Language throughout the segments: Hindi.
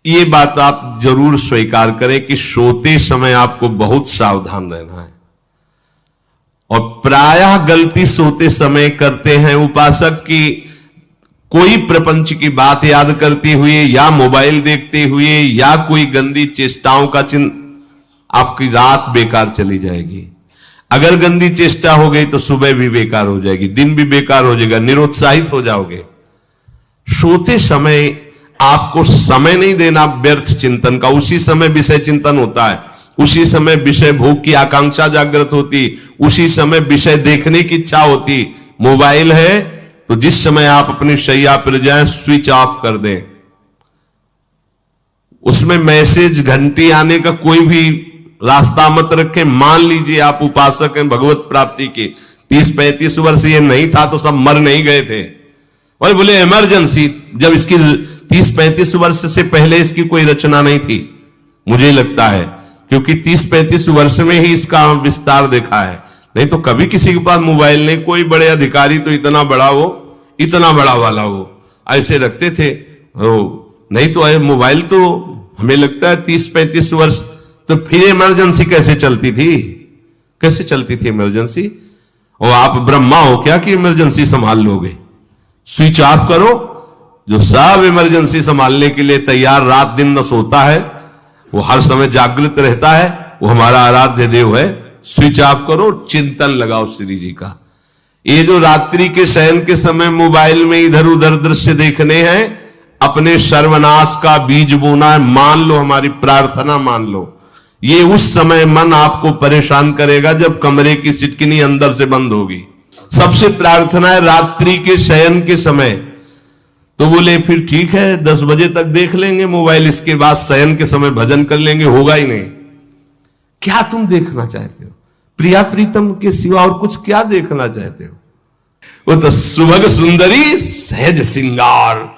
ये बात आप जरूर स्वीकार करें कि सोते समय आपको बहुत सावधान रहना है। और प्रायः गलती सोते समय करते हैं उपासक की, कोई प्रपंच की बात याद करते हुए या मोबाइल देखते हुए या कोई गंदी चेष्टाओं का चिन्ह, आपकी रात बेकार चली जाएगी। अगर गंदी चेष्टा हो गई तो सुबह भी बेकार हो जाएगी, दिन भी बेकार हो जाएगा, निरुत्साहित हो जाओगे। सोते समय आपको समय नहीं देना व्यर्थ चिंतन का। उसी समय विषय चिंतन होता है, उसी समय विषय भोग की आकांक्षा जागृत होती, उसी समय विषय देखने की इच्छा होती। मोबाइल है तो जिस समय आप अपनी शैया पर जाएं स्विच ऑफ कर दें। उसमें मैसेज घंटी आने का कोई भी रास्ता मत रखें। मान लीजिए आप उपासक हैं भगवत प्राप्ति के, 30-35 वर्ष ये नहीं था तो सब मर नहीं गए थे। और बोले इमरजेंसी, जब इसकी 30-35 वर्ष से पहले इसकी कोई रचना नहीं थी, मुझे लगता है, क्योंकि 30-35 वर्ष में ही इसका विस्तार देखा है। नहीं तो कभी किसी के पास मोबाइल नहीं। कोई बड़े अधिकारी तो इतना बड़ा वो, इतना बड़ा वाला वो ऐसे रखते थे। नहीं तो मोबाइल तो हमें लगता है 30-35 वर्ष। तो फिर इमरजेंसी कैसे चलती थी? कैसे चलती थी इमरजेंसी? और आप ब्रह्मा हो क्या कि इमरजेंसी संभाल लोगे? स्विच ऑफ करो। जो सब इमरजेंसी संभालने के लिए तैयार, रात दिन न सोता है, वो हर समय जागृत रहता है, वो हमारा आराध्य देव है। स्विच ऑफ करो, चिंतन लगाओ श्री जी का। ये जो रात्रि के शयन के समय मोबाइल में इधर उधर दृश्य देखने हैं, अपने सर्वनाश का बीज बोना है। मान लो, हमारी प्रार्थना मान लो, ये उस समय मन आपको परेशान करेगा जब कमरे की सिटकिनी अंदर से बंद होगी। सबसे प्रार्थना है रात्रि के शयन के समय। तो बोले फिर ठीक है 10 बजे तक देख लेंगे मोबाइल, इसके बाद शयन के समय भजन कर लेंगे। होगा ही नहीं। क्या तुम देखना चाहते हो? प्रिया प्रीतम के सिवा और कुछ क्या देखना चाहते हो? वो तो सुभग सुंदरी सहज सिंगार,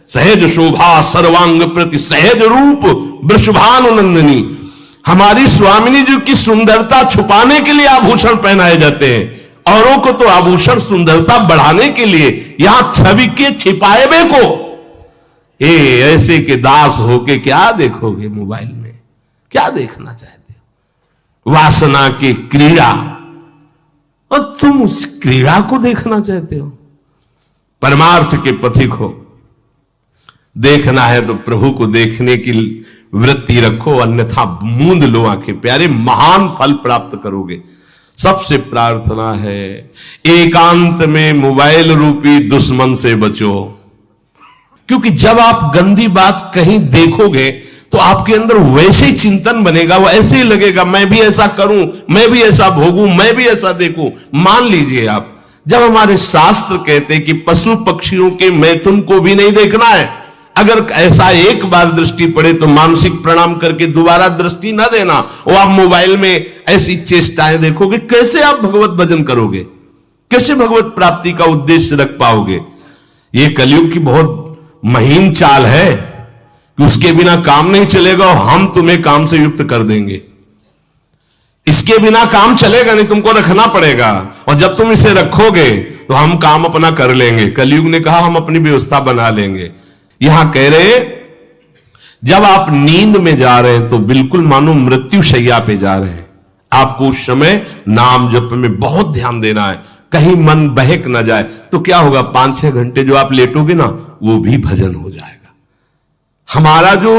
सहज शोभा सर्वांग प्रति सहज रूप वृषभानुनंदिनी। हमारी स्वामिनी जी की सुंदरता छुपाने के लिए आभूषण पहनाए जाते हैं, औरों को तो आभूषण सुंदरता बढ़ाने के लिए। यहां छवि के छिपाए को ऐसे के दास होके क्या देखोगे मोबाइल में? क्या देखना चाहते हो? वासना की क्रीड़ा, और तुम उस क्रीड़ा को देखना चाहते हो? परमार्थ के पथिक हो। देखना है तो प्रभु को देखने की वृत्ति रखो, अन्यथा मूंद लो आंखें। प्यारे, महान फल प्राप्त करोगे। सबसे प्रार्थना है एकांत में मोबाइल रूपी दुश्मन से बचो। क्योंकि जब आप गंदी बात कहीं देखोगे तो आपके अंदर वैसे ही चिंतन बनेगा, वो ऐसे ही लगेगा मैं भी ऐसा करूं, मैं भी ऐसा भोगूं, मैं भी ऐसा देखूं। मान लीजिए आप, जब हमारे शास्त्र कहते हैं कि पशु पक्षियों के मैथुन को भी नहीं देखना है, अगर ऐसा एक बार दृष्टि पड़े तो मानसिक प्रणाम करके दोबारा दृष्टि ना देना। और आप मोबाइल में ऐसी चेष्टाएं देखोगे, कैसे आप भगवत भजन करोगे? कैसे भगवत प्राप्ति का उद्देश्य रख पाओगे? ये कलयुग की बहुत महीन चाल है कि उसके बिना काम नहीं चलेगा और हम तुम्हें काम से युक्त कर देंगे। इसके बिना काम चलेगा नहीं, तुमको रखना पड़ेगा। और जब तुम इसे रखोगे तो हम काम अपना कर लेंगे। कलयुग ने कहा हम अपनी व्यवस्था बना लेंगे। यहां कह रहे जब आप नींद में जा रहे हैं तो बिल्कुल मानो मृत्यु शैया पे जा रहे हैं। आपको उस समय नाम जप में बहुत ध्यान देना है, कहीं मन बहक ना जाए। तो क्या होगा, 5-6 घंटे जो आप लेटोगे ना, वो भी भजन हो जाएगा। हमारा जो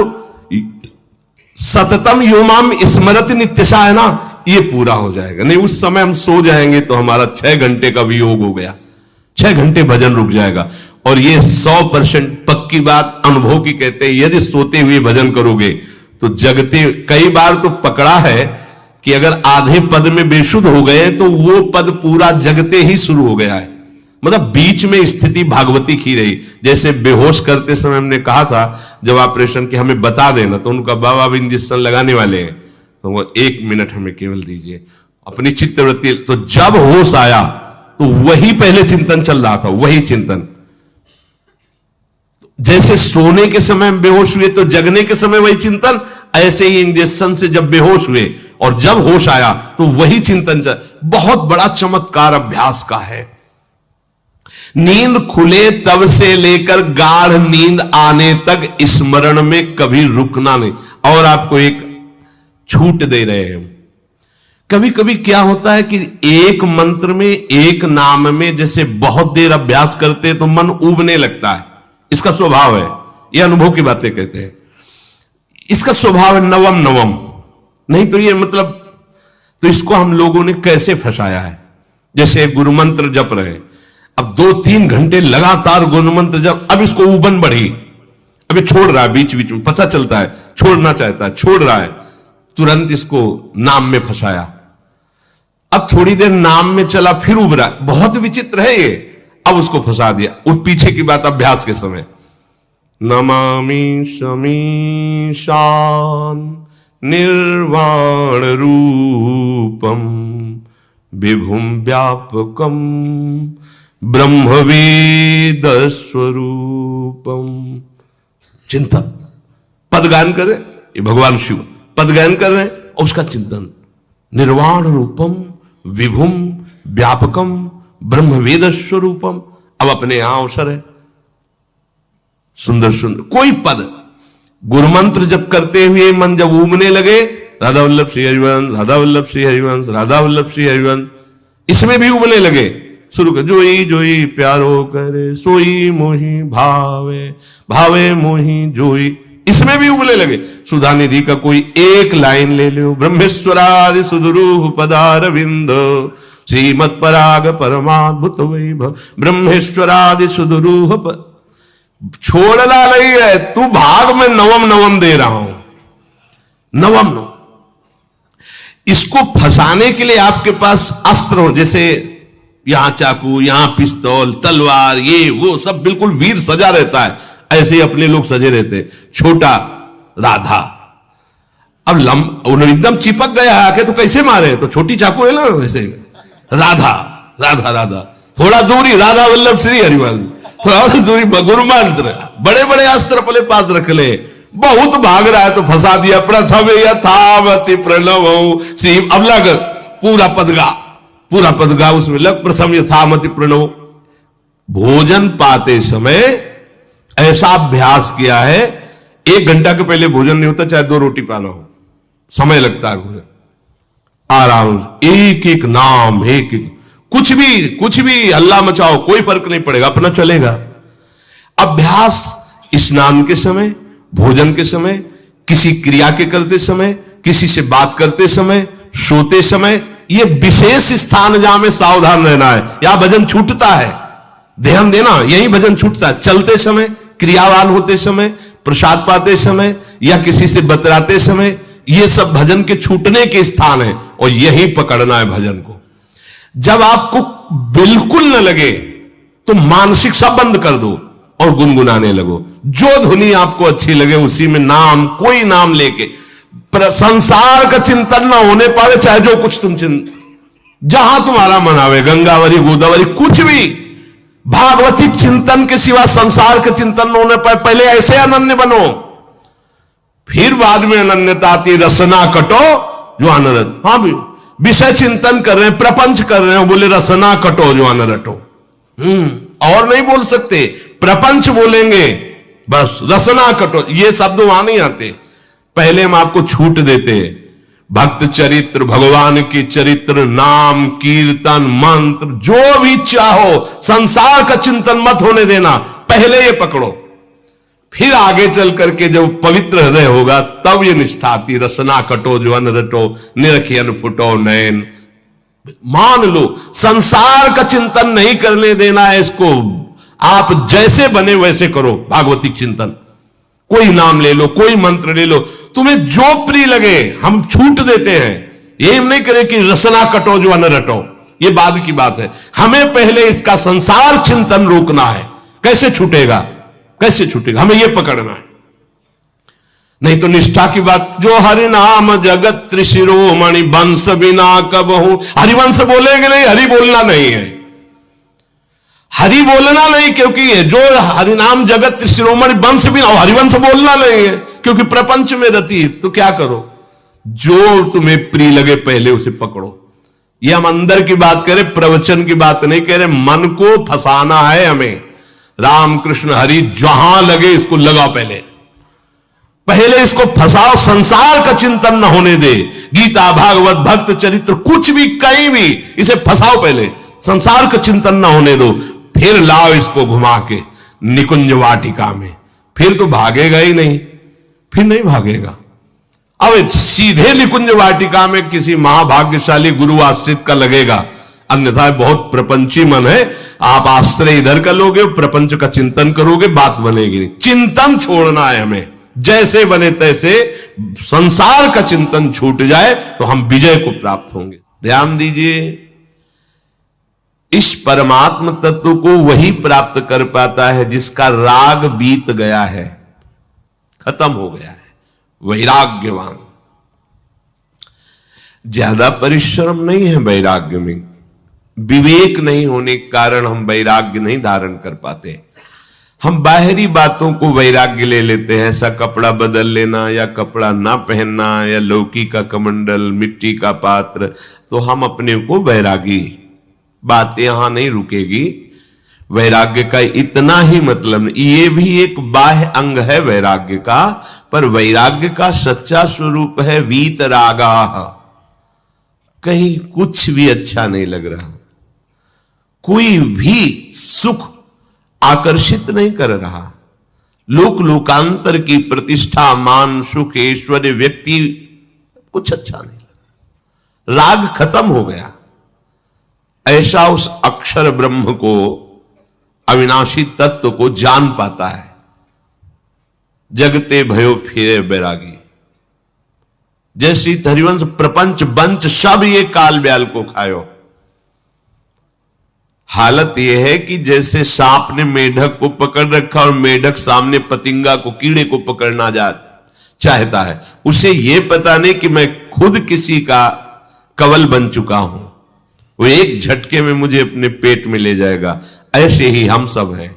सततम योमाम स्मरति नित्यशा है ना, ये पूरा हो जाएगा। नहीं उस समय हम सो जाएंगे तो हमारा 6 घंटे का भी योग हो गया, 6 घंटे भजन रुक जाएगा। और ये 100% पक्की बात अनुभव की कहते हैं, यदि सोते हुए भजन करोगे तो जगते। कई बार तो पकड़ा है कि अगर आधे पद में बेशुद्ध हो गए तो वो पद पूरा जगते ही शुरू हो गया है। मतलब बीच में स्थिति भागवती की रही। जैसे बेहोश करते समय हमने कहा था जब ऑपरेशन के हमें बता देना, तो उनका बाबा अब इंजेक्शन लगाने वाले हैं, तो वो 1 मिनट हमें केवल दीजिए, अपनी चित्तवृत्ति। तो जब होश आया तो वही पहले चिंतन चल रहा था, वही चिंतन। जैसे सोने के समय बेहोश हुए तो जगने के समय वही चिंतन, ऐसे ही इंजेक्शन से जब बेहोश हुए और जब होश आया तो वही चिंतन चल। बहुत बड़ा चमत्कार अभ्यास का है। नींद खुले तब से लेकर गाढ़ नींद आने तक स्मरण में कभी रुकना नहीं। और आपको एक छूट दे रहे हैं। कभी कभी क्या होता है कि एक मंत्र में, एक नाम में जैसे बहुत देर अभ्यास करते तो मन उबने लगता है। इसका स्वभाव है, ये अनुभव की बातें कहते हैं। इसका स्वभाव है नवम नवम, नहीं तो ये मतलब, तो इसको हम लोगों ने कैसे फंसाया है। जैसे गुरु मंत्र जप रहे हैं, अब 2-3 घंटे लगातार गुरु मंत्र जप, अब इसको उबन बढ़ी, अभी छोड़ रहा है, बीच बीच में पता चलता है छोड़ना चाहता है, छोड़ रहा है, तुरंत इसको नाम में फंसाया। अब थोड़ी देर नाम में चला, फिर उभरा, बहुत विचित्र है ये, अब उसको फंसा दिया। उस पीछे की बात अभ्यास के समय, नमामि समीशान निर्वाण रूपम विभुम व्यापकम ब्रह्मवेद स्वरूपम। चिंतन, पदगान कर रहे, ये भगवान शिव पदगान कर रहे हैं और उसका चिंतन, निर्वाण रूपम विभुम व्यापकम ब्रह्मवेद स्वरूपम। अब अपने यहां अवसर है, सुंदर सुंदर कोई पद गुरु मंत्र जब करते हुए मन जब उमने लगे, राधा वल्लभ श्री हरिवंश, राधा वल्लभ श्री हरिवंश, राधा वल्लभ श्री हरिवंश, इसमें भी उमने लगे, शुरू कर, जोई जोई प्यारो करे सोई मोही भावे, भावे मोही जोई, इसमें भी उबले लगे। सुधा निधि का कोई एक लाइन ले लो, ब्रह्मेश्वरादि सुदुरूह पदारविंद श्रीमत् पराग परमाद्भुत वैभव, ब्रह्मेश्वरादि सुदुरूह छोड़ना नहीं है, तू भाग में नवम नवम दे रहा हूं, नवम नवम। इसको फंसाने के लिए आपके पास अस्त्र हो, जैसे यहां चाकू, यहां पिस्तौल, तलवार, ये वो सब बिल्कुल वीर सजा रहता है, ऐसे ही अपने लोग सजे रहते। छोटा राधा, अब एकदम चिपक गया आके तो कैसे मारे, तो छोटी चाकू है ना वैसे, राधा राधा राधा, थोड़ा दूरी राधा वल्लभ श्री हरिवंश, थोड़ा दूरी गुरु मंत्र, बड़े बड़े अस्त्र अपने पास रख ले, बहुत भाग रहा है तो फंसा दिया। प्रथम यथावति प्रणव श्री, अब लग पूरा पदगा, पूरा पदगा उसमें लग, प्रथम यथामति प्रणव। भोजन पाते समय ऐसा अभ्यास किया है, 1 घंटा के पहले भोजन नहीं होता, चाहे 2 रोटी पाना हो, समय लगता है भोजन, आराम, एक एक नाम, एक एक, कुछ भी हल्ला मचाओ, कोई फर्क नहीं पड़ेगा, अपना चलेगा। अभ्यास स्नान के समय, भोजन के समय, किसी क्रिया के करते समय, किसी से बात करते समय, सोते समय, ये विशेष स्थान जहां में सावधान रहना है। यहां भजन छूटता है, ध्यान देना, यही भजन छूटता है। चलते समय, क्रियावान होते समय, प्रसाद पाते समय या किसी से बतराते समय, ये सब भजन के छूटने के स्थान है और यही पकड़ना है भजन को। जब आपको बिल्कुल न लगे तो मानसिक सब बंद कर दो और गुनगुनाने लगो, जो धुनी आपको अच्छी लगे उसी में नाम, कोई नाम लेके, संसार का चिंतन ना होने पावे, चाहे जो कुछ तुम जहां तुम्हारा मन आवे, गंगावरी गोदावरी कुछ भी, भागवती चिंतन के सिवा संसार के चिंतन न होने पाए। पहले ऐसे अनन्य बनो, फिर बाद में अनन्यता आती, रसना कटो जो अनरत। हाँ भी विषय चिंतन कर रहे हैं, प्रपंच कर रहे हैं, बोले रसना कटो जो अनरटो, और नहीं बोल सकते, प्रपंच बोलेंगे बस, रसना कटो, ये शब्द वहां नहीं आते। पहले हम आपको छूट देते हैं, भक्त चरित्र, भगवान की चरित्र, नाम, कीर्तन, मंत्र, जो भी चाहो, संसार का चिंतन मत होने देना, पहले ये पकड़ो, फिर आगे चल करके जब पवित्र हृदय होगा तब ये निष्ठा आती, रसना कटो जो अन रटो, निरखियन फुटो नयन। मान लो संसार का चिंतन नहीं करने देना है इसको, आप जैसे बने वैसे करो भागवतिक चिंतन, कोई नाम ले लो, कोई मंत्र ले लो, तुम्हें जो प्रिय लगे, हम छूट देते हैं। ये नहीं करे कि रसना कटो जो अन रटो, ये बाद की बात है, हमें पहले इसका संसार चिंतन रोकना है। कैसे छूटेगा, कैसे छूटेगा, हमें यह पकड़ना है, नहीं तो निष्ठा की बात। जो हरि नाम जगत त्रिशिरोमणि वंश बिना कबहू, हरिवंश बोलेंगे नहीं, हरि बोलना नहीं है, हरि बोलना नहीं, क्योंकि जो हरिनाम जगत त्रिशिरोमणि वंश बिना, हरिवंश बोलना नहीं है क्योंकि प्रपंच में रति। तो क्या करो, जो तुम्हें प्रिय लगे पहले उसे पकड़ो। ये हम अंदर की बात करें, प्रवचन की बात नहीं कह रहे। मन को फंसाना है हमें। राम कृष्ण हरि जहां लगे इसको लगाओ, पहले इसको फंसाओ, संसार का चिंतन न होने दे। गीता, भागवत, भक्त चरित्र, कुछ भी कहीं भी इसे फंसाओ, पहले संसार का चिंतन न होने दो, फिर लाओ इसको घुमा के निकुंज वाटिका में। फिर तो भागेगा ही नहीं, फिर नहीं भागेगा। अब सीधे निकुंज वाटिका में किसी महाभाग्यशाली गुरु आश्रित का लगेगा, अन्यथा बहुत प्रपंची मन है। आप आश्रय इधर का लोगे, प्रपंच का चिंतन करोगे, बात बनेगी नहीं। चिंतन छोड़ना है हमें, जैसे बने तैसे संसार का चिंतन छूट जाए तो हम विजय को प्राप्त होंगे। ध्यान दीजिए, इस परमात्म तत्व को वही प्राप्त कर पाता है जिसका राग बीत गया है, खत्म हो गया है, वैराग्यवान। ज्यादा परिश्रम नहीं है वैराग्य में, विवेक नहीं होने के कारण हम वैराग्य नहीं धारण कर पाते। हम बाहरी बातों को वैराग्य ले लेते हैं, ऐसा कपड़ा बदल लेना या कपड़ा ना पहनना या लौकी का कमंडल, मिट्टी का पात्र, तो हम अपने को वैरागी। बात यहां नहीं रुकेगी। वैराग्य का इतना ही मतलब नहीं, ये भी एक बाह्य अंग है वैराग्य का, पर वैराग्य का सच्चा स्वरूप है वीतरागा। कहीं कुछ भी अच्छा नहीं लग रहा, कोई भी सुख आकर्षित नहीं कर रहा, लोक लोकांतर की प्रतिष्ठा, मान, सुख, ऐश्वर्य, व्यक्ति, कुछ अच्छा नहीं लगा, राग खत्म हो गया। ऐसा उस अक्षर ब्रह्म को, अविनाशी तत्व को जान पाता है। जगते भयो फिरे बैरागी। जैसी हरिवंश प्रपंच बंच सब ये काल ब्याल को खायो। हालत यह है कि जैसे सांप ने मेढक को पकड़ रखा और मेढक सामने पतिंगा को, कीड़े को पकड़ना चाहता है, उसे यह पता नहीं कि मैं खुद किसी का कवल बन चुका हूं, वो एक झटके में मुझे अपने पेट में ले जाएगा। ऐसे ही हम सब हैं,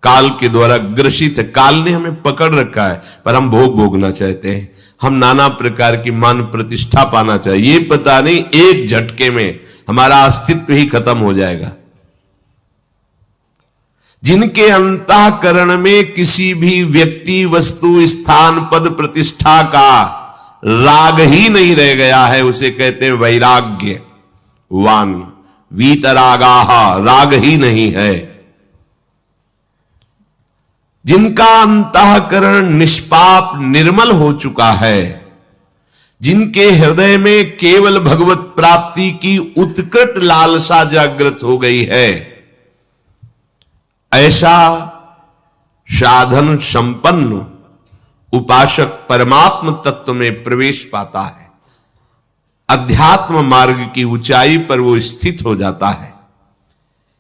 काल के द्वारा ग्रसित है। काल ने हमें पकड़ रखा है, पर हम भोगना चाहते हैं। हम नाना प्रकार की मान प्रतिष्ठा पाना चाहिए, ये पता नहीं एक झटके में हमारा अस्तित्व ही खत्म हो जाएगा। जिनके अंतःकरण में किसी भी व्यक्ति, वस्तु, स्थान, पद, प्रतिष्ठा का राग ही नहीं रह गया है, उसे कहते हैं वैराग्य वान। वीतरागाह, राग ही नहीं है। जिनका अंतःकरण निष्पाप निर्मल हो चुका है, जिनके हृदय में केवल भगवत प्राप्ति की उत्कट लालसा जागृत हो गई है, ऐसा साधन संपन्न उपासक परमात्म तत्व में प्रवेश पाता है। अध्यात्म मार्ग की ऊंचाई पर वो स्थित हो जाता है।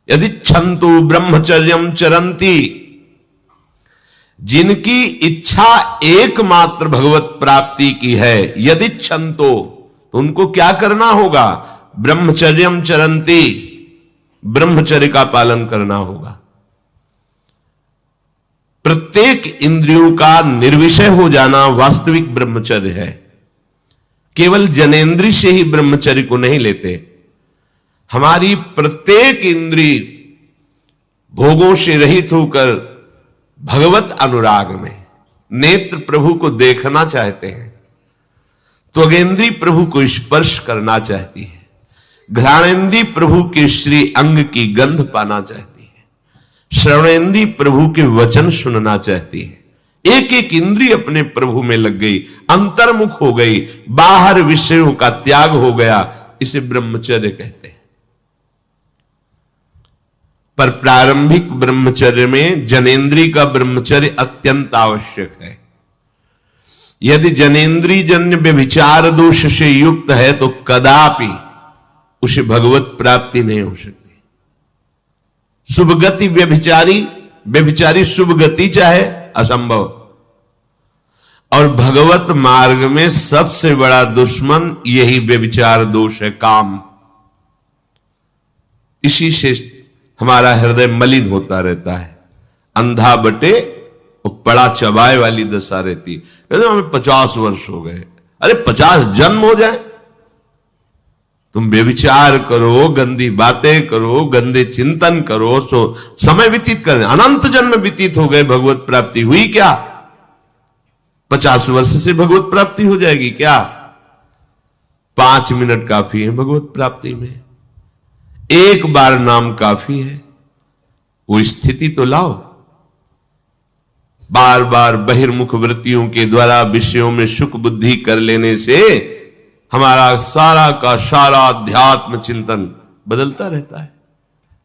यदि छंतु ब्रह्मचर्यम चरंती, जिनकी इच्छा एकमात्र भगवत प्राप्ति की है, यदि छंतो, तो उनको क्या करना होगा? ब्रह्मचर्यम चरंती, ब्रह्मचर्य का पालन करना होगा। प्रत्येक इंद्रियों का निर्विषय हो जाना वास्तविक ब्रह्मचर्य है। केवल जनेन्द्रिय से ही ब्रह्मचर्य को नहीं लेते। हमारी प्रत्येक इंद्रिय भोगों से रहित होकर भगवत अनुराग में, नेत्र प्रभु को देखना चाहते हैं, त्वगेंद्री प्रभु को स्पर्श करना चाहती है, घ्राणेन्द्री प्रभु के श्री अंग की गंध पाना चाहती है, श्रवणेन्द्री प्रभु के वचन सुनना चाहती है। एक एक इंद्रिय अपने प्रभु में लग गई, अंतर्मुख हो गई, बाहर विषयों का त्याग हो गया। इसे ब्रह्मचर्य कहते हैं। पर प्रारंभिक ब्रह्मचर्य में जनेन्द्रिय का ब्रह्मचर्य अत्यंत आवश्यक है। यदि जनेन्द्रिय जन्य व्यभिचार दोष से युक्त है तो कदापि उसे भगवत प्राप्ति नहीं हो सकती। शुभ गति व्यभिचारी शुभ गति चाहे, असंभव। और भगवत मार्ग में सबसे बड़ा दुश्मन यही व्यभिचार दोष है, काम। इसी से हमारा हृदय मलिन होता रहता है। अंधा बटे और पड़ा चबाए वाली दशा रहती है। कहते हमें 50 वर्ष हो गए। अरे 50 जन्म हो जाए तुम व्यभिचार करो, गंदी बातें करो, गंदे चिंतन करो, सो समय व्यतीत करें। अनंत जन्म व्यतीत हो गए, भगवत प्राप्ति हुई क्या? 50 वर्ष से भगवत प्राप्ति हो जाएगी क्या? 5 मिनट काफी है भगवत प्राप्ति में। एक बार नाम काफी है। वो स्थिति तो लाओ। बार बार बहिर्मुख वृत्तियों के द्वारा विषयों में सुख बुद्धि कर लेने से हमारा सारा का सारा अध्यात्म चिंतन बदलता रहता है,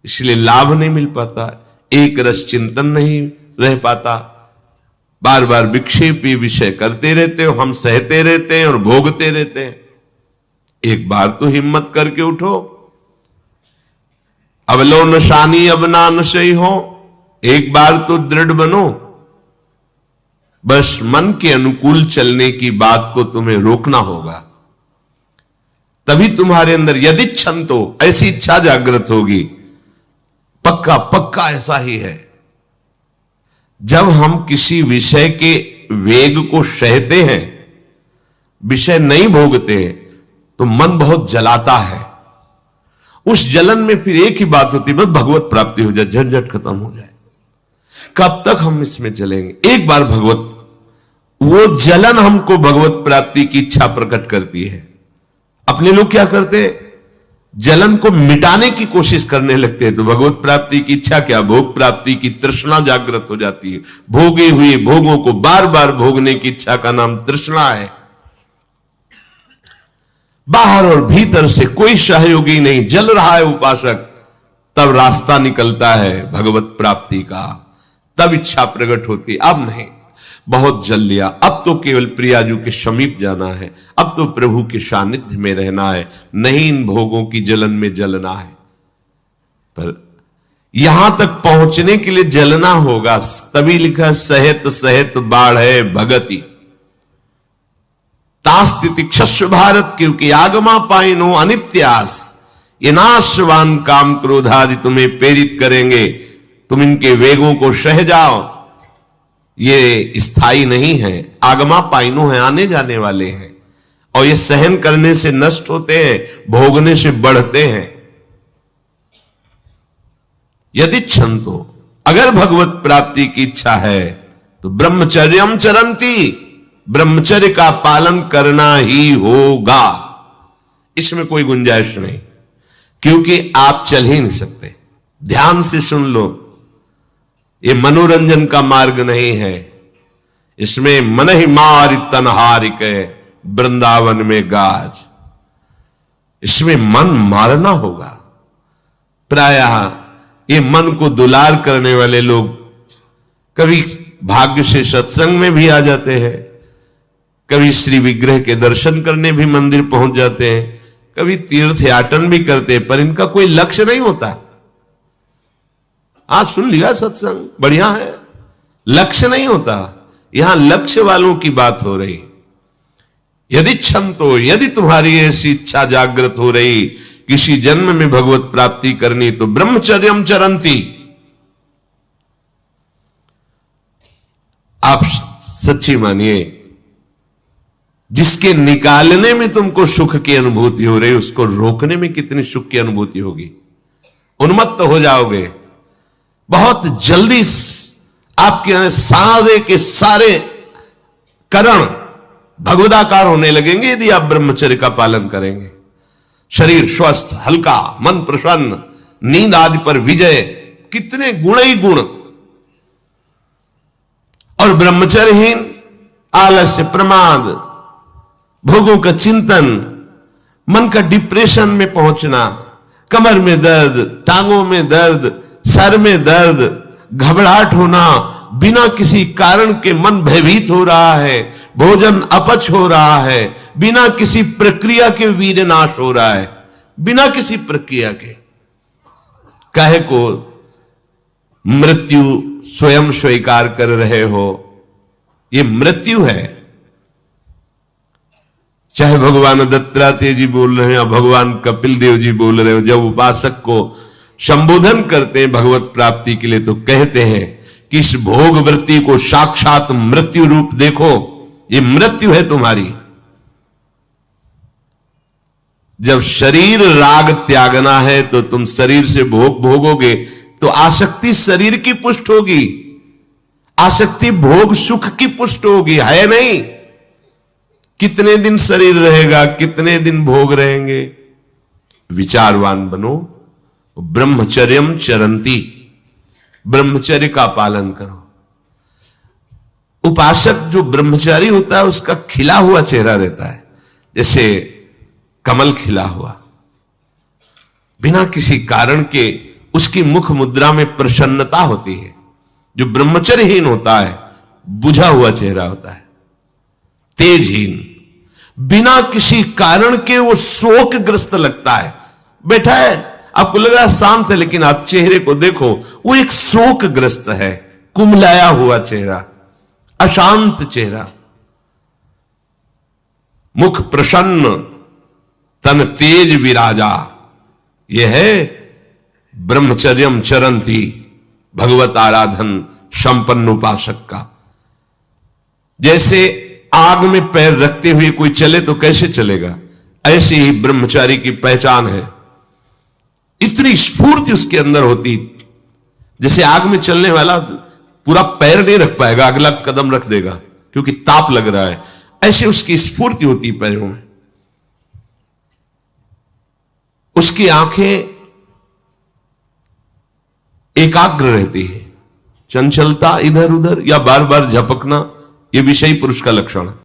इसलिए लाभ नहीं मिल पाता, एक रस चिंतन नहीं रह पाता। बार बार विक्षेपी विषय करते रहते हो, हम सहते रहते हैं और भोगते रहते हैं। एक बार तो हिम्मत करके उठो। अवलो नशानी अब ना नशई हो, एक बार तो दृढ़ बनो। बस मन के अनुकूल चलने की बात को तुम्हें रोकना होगा, तभी तुम्हारे अंदर यदि इच्छन तो ऐसी इच्छा जागृत होगी। पक्का पक्का ऐसा ही है। जब हम किसी विषय के वेग को सहते हैं, विषय नहीं भोगते, तो मन बहुत जलाता है। उस जलन में फिर एक ही बात होती है, बस भगवत प्राप्ति हो जाए, झंझट खत्म हो जाए। कब तक हम इसमें चलेंगे? एक बार भगवत, वो जलन हमको भगवत प्राप्ति की इच्छा प्रकट करती है। अपने लोग क्या करते, जलन को मिटाने की कोशिश करने लगते हैं, तो भगवत प्राप्ति की इच्छा क्या, भोग प्राप्ति की तृष्णा जागृत हो जाती है। भोगे हुए भोगों को बार बार भोगने की इच्छा का नाम तृष्णा है। बाहर और भीतर से कोई सहयोगी नहीं, जल रहा है उपासक, तब रास्ता निकलता है भगवत प्राप्ति का, तब इच्छा प्रकट होती। अब नहीं, बहुत जल लिया, अब तो केवल प्रियाजू के समीप जाना है, अब तो प्रभु के सानिध्य में रहना है, नहीं इन भोगों की जलन में जलना है। पर यहां तक पहुंचने के लिए जलना होगा, तभी लिखा सहित सहित बाढ़ है भगति तास्तिति क्षस्व भारत, क्योंकि आगमा पाइनो अनित्यास, ये नाशवान काम क्रोध आदि तुम्हें प्रेरित करेंगे, तुम इनके वेगों को सह जाओ। ये स्थायी नहीं है, आगमा पाइनो है, आने जाने वाले हैं, और ये सहन करने से नष्ट होते हैं, भोगने से बढ़ते हैं। यदि छंतो, अगर भगवत प्राप्ति की इच्छा है तो ब्रह्मचर्यम चरंती, ब्रह्मचर्य का पालन करना ही होगा, इसमें कोई गुंजाइश नहीं, क्योंकि आप चल ही नहीं सकते। ध्यान से सुन लो, ये मनोरंजन का मार्ग नहीं है, इसमें मन ही मार तनहारिक है वृंदावन में गाज, इसमें मन मारना होगा। प्रायः ये मन को दुलार करने वाले लोग कभी भाग्य से सत्संग में भी आ जाते हैं, कभी श्री विग्रह के दर्शन करने भी मंदिर पहुंच जाते हैं, कभी तीर्थ याटन भी करते हैं, पर इनका कोई लक्ष्य नहीं होता। आज सुन लिया सत्संग, बढ़िया है, लक्ष्य नहीं होता। यहां लक्ष्य वालों की बात हो रही। यदि छंतो, यदि तुम्हारी ऐसी इच्छा जागृत हो रही किसी जन्म में भगवत प्राप्ति करनी, तो ब्रह्मचर्यम चरंती, आप सच्ची मानिए, जिसके निकालने में तुमको सुख की अनुभूति हो रही, उसको रोकने में कितनी सुख की अनुभूति होगी। उन्मत्त हो जाओगे, बहुत जल्दी आपके सारे के सारे करण भगवदाकार होने लगेंगे यदि आप ब्रह्मचर्य का पालन करेंगे। शरीर स्वस्थ, हल्का, मन प्रसन्न, नींद आदि पर विजय, कितने गुण ही गुण। और ब्रह्मचर्यहीन आलस्य, प्रमाद, भोगों का चिंतन, मन का डिप्रेशन में पहुंचना, कमर में दर्द, टांगों में दर्द, सर में दर्द, घबराहट होना, बिना किसी कारण के मन भयभीत हो रहा है, भोजन अपच हो रहा है, बिना किसी प्रक्रिया के वीरनाश हो रहा है, बिना किसी प्रक्रिया के। काहे को मृत्यु स्वयं स्वीकार कर रहे हो, ये मृत्यु है। चाहे भगवान दत्तात्रेय जी बोल रहे हैं या भगवान कपिल देव जी बोल रहे हो, जब उपासक को संबोधन करते हैं भगवत प्राप्ति के लिए, तो कहते हैं कि इस भोग वृत्ति को साक्षात मृत्यु रूप देखो, ये मृत्यु है तुम्हारी। जब शरीर राग त्यागना है तो तुम शरीर से भोग भोगोगे तो आसक्ति शरीर की पुष्ट होगी, आसक्ति भोग सुख की पुष्ट होगी, है नहीं। कितने दिन शरीर रहेगा, कितने दिन भोग रहेंगे। विचारवान बनो, ब्रह्मचर्यम चरंती, ब्रह्मचर्य का पालन करो। उपासक जो ब्रह्मचारी होता है उसका खिला हुआ चेहरा रहता है, जैसे कमल खिला हुआ, बिना किसी कारण के उसकी मुख मुद्रा में प्रसन्नता होती है। जो ब्रह्मचर्यहीन होता है बुझा हुआ चेहरा होता है, तेजहीन, बिना किसी कारण के वो शोकग्रस्त लगता है। बैठा है, आपको लग रहा है शांत है, लेकिन आप चेहरे को देखो, वो एक शोकग्रस्त है, कुमलाया हुआ चेहरा, अशांत चेहरा। मुख प्रसन्न, तन तेज विराजा, यह है ब्रह्मचर्यम चरंती, भगवत आराधन संपन्न उपासक का। जैसे आग में पैर रखते हुए कोई चले तो कैसे चलेगा, ऐसी ही ब्रह्मचारी की पहचान है। इतनी स्फूर्ति उसके अंदर होती, जैसे आग में चलने वाला पूरा पैर नहीं रख पाएगा, अगला कदम रख देगा क्योंकि ताप लग रहा है, ऐसे उसकी स्फूर्ति होती पैरों में। उसकी आंखें एकाग्र रहती है, चंचलता इधर उधर या बार बार झपकना, यह विषयी पुरुष का लक्षण है।